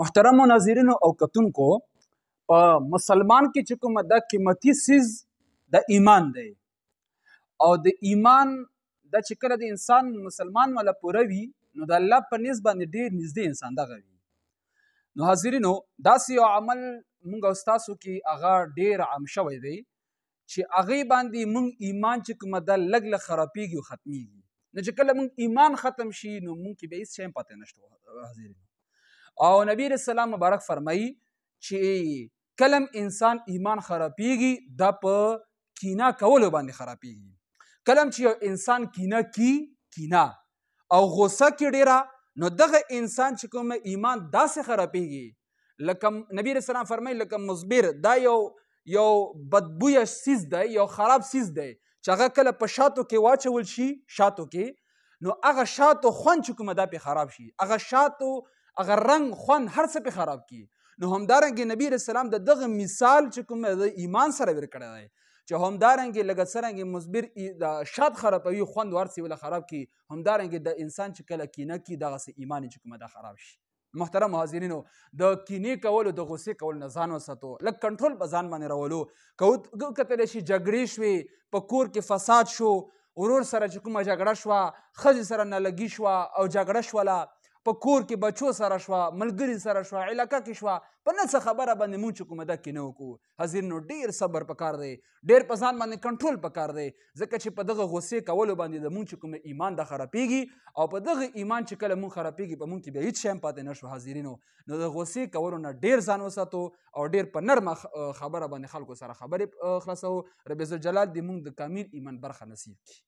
محترمو ناظرینو او کتونکو په مسلمان کې چې کومه دا قیمتي څیز د ایمان دی او د ایمان دا چې کله د انسان مسلمان والا پوره وي نو د الله په نسبت باندې ډېر نږدې انسان دغه وي. نو حاضرینو داسې یو عمل مونږ او ستاسو کې هغه ډېر عام شوی دی چې هغې باندې مونږ ایمان چې کومه ده لږ لږ خرابېږي او ختمیږي. نو چې کله مونږ ایمان ختم شي نو مونږ کې بیا هېڅ شی هم پاتې نشته حاضرینو. او نبی علیه السلام مبارک فرمایي چې کلم انسان ایمان خرابېږي دا په کینه کولو باندې خرابېږي. کلم چې یو انسان کینه او غوسه کې ډېره نو دغه انسان چې کوم ایمان داسې خرابېږي لکه نبی علیه السلام فرمایي لکه مزبر دا یو بدبویه څیز دی یو خراب څیز دی چې هغه کله په شاتو کې واچول شي شاتو کې نو هغه شاتو خوند چې کومه دا پې خراب شي هغه شاتو هغه رنګ خوند هر څه پې خراب کړي. نو همدارنګې نبي علیه السلام د دغه مثال چې کوم د ایمان سره ورکړی دی چې همدارنګې لکه څرنګې مزبر د شات خرابوي خوند ورسې وله خراب کړي همدارنګې د انسان چې کله کینه کړي دغسې ایمان چې کومه دا خراب شي. محترم حاضرینو د کینې کولو د غصې کولو نه ځان وساتو لږ کنټرول په ځان باندې راولو. که وکتلی شي جګړې شوې په کور کې فساد شو ورور سره چې کومه جګړه شوه ښځې سره نالګي شوه او جګړه شوله په کور کې بچو سره شوه ملګري سره شوه علاقه کې شوه په نه څه خبره باندې مونږ چې کومه ده کینه وکړو. حاضرینو ډېر صبر پکار دی ډېر په ځان باندې کنټرول پکار دی ځکه چې په دغه غصې کولو باندې د مونږ چې کومه ایمان ده خرابېږي او په دغه ایمان چې کله مونږ خرابېږي په مونږ کې بیا هېڅ شی هم پاتې نه شو. حاضرینو نو د غصې کولو نه ډېر ځان وساتو او ډېر په نرمه خبره باندې خلکو سره خبرې خلاصوو. رب عزالجلال دې مونږ د کامل ایمان برخه نصیب کړي.